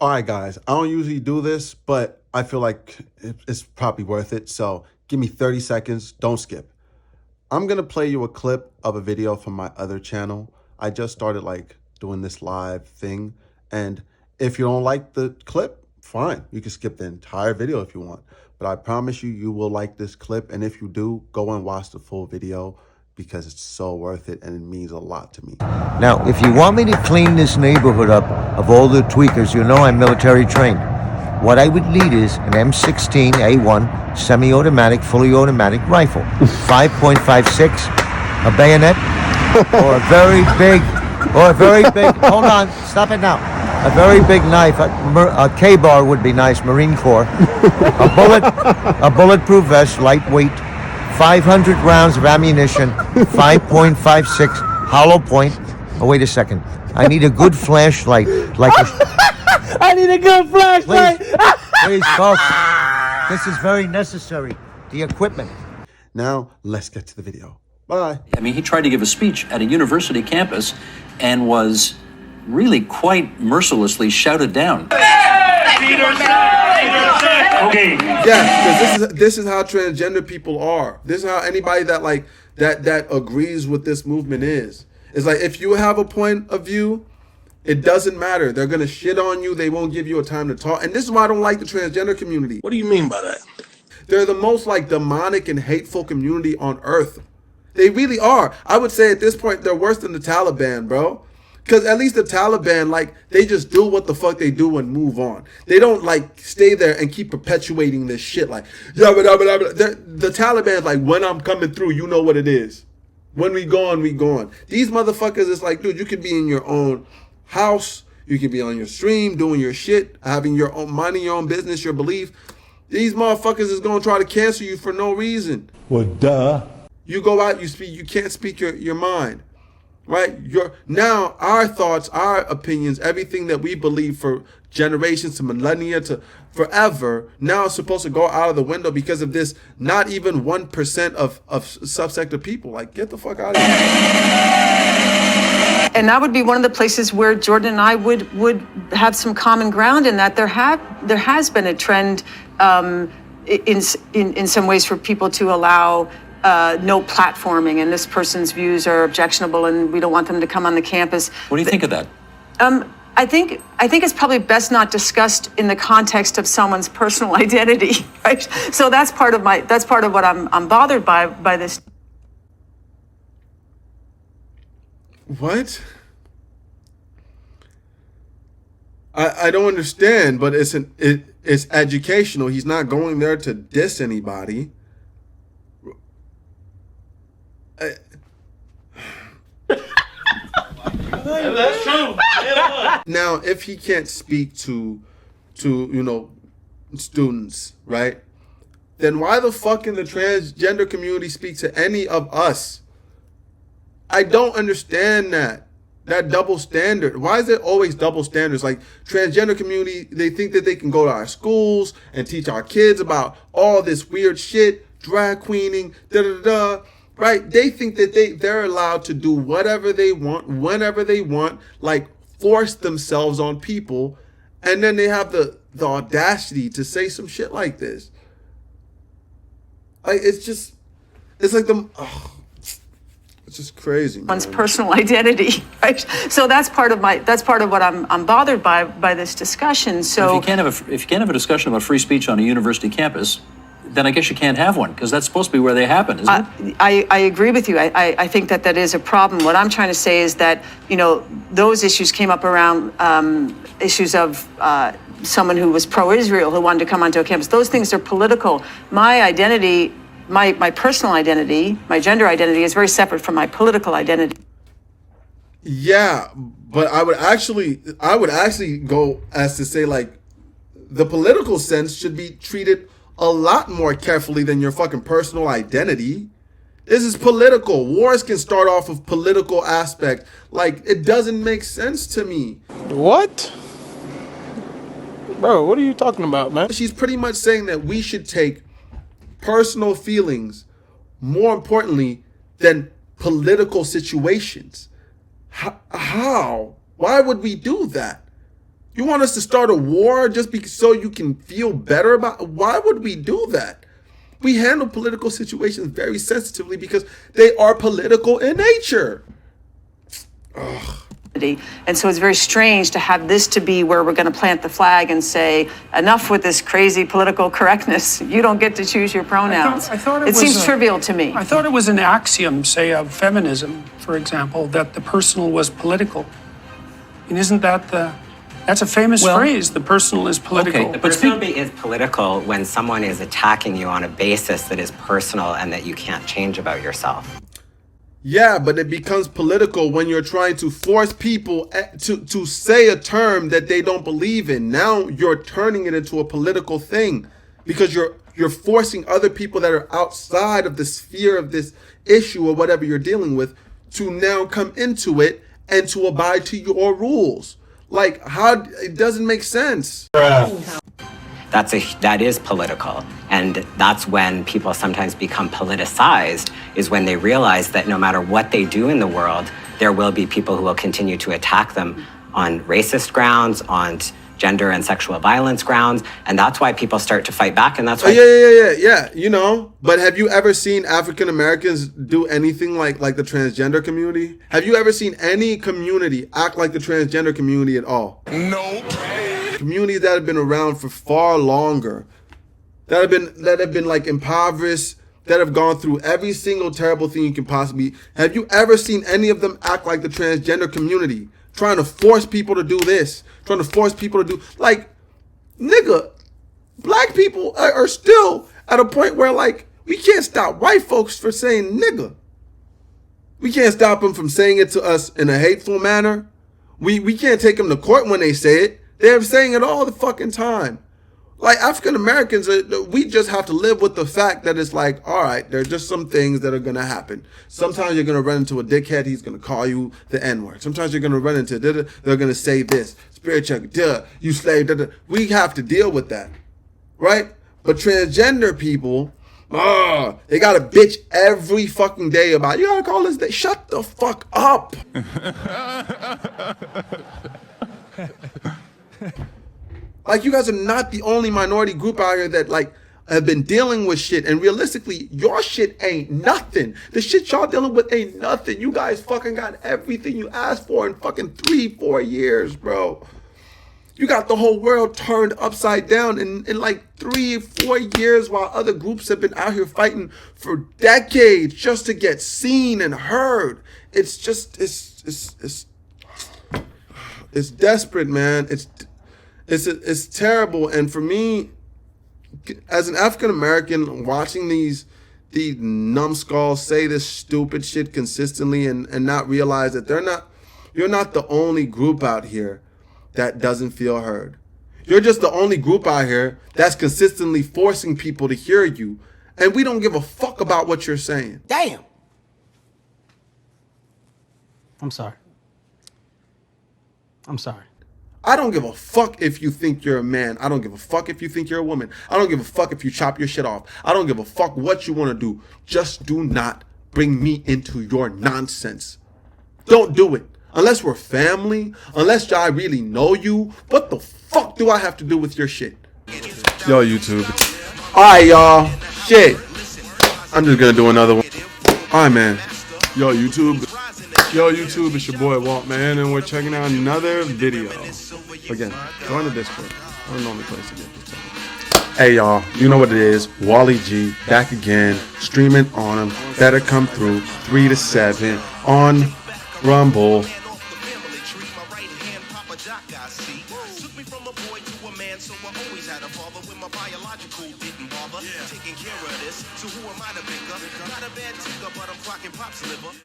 All right, guys, I don't usually do this, but I feel like it's probably worth it. So give me 30 seconds. Don't skip. I'm going to play you a clip of a video from my other channel. I just started like doing this live thing. And if you don't like the clip, fine. You can skip the entire video if you want. But I promise you, you will like this clip. And if you do, go and watch the full video because it's so worth it and it means a lot to me. Now, if you want me to clean this neighborhood up of all the tweakers, you know I'm military trained. What I would need is an M16A1 semi-automatic, fully automatic rifle, 5.56, a bayonet, or a very big, hold on, stop it now. A very big knife, a K-bar would be nice, Marine Corps, a bulletproof vest, lightweight, 500 rounds of ammunition, 5.56 hollow point. Oh, wait a second. I need a good flashlight, like I need a good flashlight. Please, folks. This is very necessary. The equipment. Now, let's get to the video. Bye. I mean, he tried to give a speech at a university campus and was really quite mercilessly shouted down. Okay. Yeah, because this is how transgender people are. This is how anybody that agrees with this movement is. It's like if you have a point of view, it doesn't matter. They're gonna shit on you. They won't give you a time to talk. And this is why I don't like the transgender community. What do you mean by that? They're the most like demonic and hateful community on earth. They really are. I would say at this point they're worse than the Taliban, bro. Because at least the Taliban, like, they just do what the fuck they do and move on. They don't, like, stay there and keep perpetuating this shit. Like, the Taliban's like, when I'm coming through, you know what it is. When we gone, we gone. These motherfuckers is like, dude, you could be in your own house. You could be on your stream, doing your shit, having your own, minding your own business, your belief. These motherfuckers is going to try to cancel you for no reason. Well, duh. You go out, you speak, you can't speak your mind. Right? Now our thoughts, our opinions, everything that we believe for generations to millennia to forever, now is supposed to go out of the window because of this not even 1% of subsect of people. Like, get the fuck out of here. And that would be one of the places where Jordan and I would have some common ground in that there has been a trend in some ways for people to allow no platforming, and this person's views are objectionable and we don't want them to come on the campus. What do you think of that? I think it's probably best not discussed in the context of someone's personal identity, right? So that's part of what I'm bothered by this. What? I don't understand, but it's educational. He's not going there to diss anybody. That's true. Now, if he can't speak to students, right? Then why the fuck can the transgender community speak to any of us? I don't understand that double standard. Why is there always double standards? Like, transgender community, they think that they can go to our schools and teach our kids about all this weird shit, drag queening, right? They think that they're allowed to do whatever they want, whenever they want, like force themselves on people, and then they have the audacity to say some shit like this. Like, it's just crazy. One's personal identity, right? So that's part of what I'm bothered by this discussion. So if you can't have a discussion about free speech on a university campus, then I guess you can't have one, because that's supposed to be where they happen, isn't it? I agree with you. I think that is a problem. What I'm trying to say is that, those issues came up around issues of someone who was pro-Israel who wanted to come onto a campus. Those things are political. My identity, my personal identity, my gender identity is very separate from my political identity. Yeah, but I would actually go as to say, like, the political sense should be treated a lot more carefully than your fucking personal identity. This is political. Wars can start off with political aspect. Like, it doesn't make sense to me. What? Bro, what are you talking about, man? She's pretty much saying that we should take personal feelings more importantly than political situations. How? Why would we do that? You want us to start a war just so you can feel better about? Why would we do that? We handle political situations very sensitively because they are political in nature. Ugh. And so it's very strange to have this to be where we're going to plant the flag and say, enough with this crazy political correctness. You don't get to choose your pronouns. I thought it seems trivial to me. I thought it was an axiom, say, of feminism, for example, that the personal was political. And isn't that that's a famous phrase, the personal is political. Okay, the personal is political when someone is attacking you on a basis that is personal and that you can't change about yourself. Yeah, but it becomes political when you're trying to force people to say a term that they don't believe in. Now you're turning it into a political thing because you're forcing other people that are outside of the sphere of this issue or whatever you're dealing with to now come into it and to abide to your rules. Like, how? It doesn't make sense. That is political. And that's when people sometimes become politicized, is when they realize that no matter what they do in the world, there will be people who will continue to attack them on racist grounds, on gender and sexual violence grounds. And that's why people start to fight back. And that's why. Yeah. You know, but have you ever seen African Americans do anything like the transgender community? Have you ever seen any community act like the transgender community at all? Nope. Communities that have been around for far longer, that have been like impoverished, that have gone through every single terrible thing you can possibly. Have you ever seen any of them act like the transgender community, trying to force people to do this, trying to force people to do, like, nigga, black people are still at a point where, like, we can't stop white folks for saying nigga. We can't stop them from saying it to us in a hateful manner. We can't take them to court when they say it. They're saying it all the fucking time. Like, African Americans, we just have to live with the fact that it's like, all right, there are just some things that are going to happen. Sometimes you're going to run into a dickhead. He's going to call you the N-word. Sometimes you're going to run into, they're going to say this, spirit check, you slave, We have to deal with that, right? But transgender people, they got to bitch every fucking day about, you got to call this day. Shut the fuck up. Like, you guys are not the only minority group out here that, like, have been dealing with shit. And realistically, your shit ain't nothing. The shit y'all dealing with ain't nothing. You guys fucking got everything you asked for in fucking 3-4 years, bro. You got the whole world turned upside down in like 3-4 years, while other groups have been out here fighting for decades just to get seen and heard. It's just, it's desperate, man. It's terrible. And for me, as an African American, watching these numbskulls say this stupid shit consistently and not realize that you're not the only group out here that doesn't feel heard. You're just the only group out here that's consistently forcing people to hear you, and we don't give a fuck about what you're saying. Damn. I'm sorry. I don't give a fuck if you think you're a man. I don't give a fuck if you think you're a woman. I don't give a fuck if you chop your shit off. I don't give a fuck what you want to do. Just do not bring me into your nonsense. Don't do it. Unless we're family, unless I really know you, what the fuck do I have to do with your shit? Yo, YouTube. Alright, y'all. Shit. I'm just gonna do another one. Alright, man. Yo, YouTube. Yo, YouTube, it's your boy Walt, man, and we're checking out another video. Again, join the Discord. I don't know the place to get this. Hey, y'all, you know what it is. Wally G, back again, streaming on him. Better come through, 3 to 7, on Rumble. Taking care of this, so who am I to pick up? Not a bad ticker, but I'm clocking Pop's liver.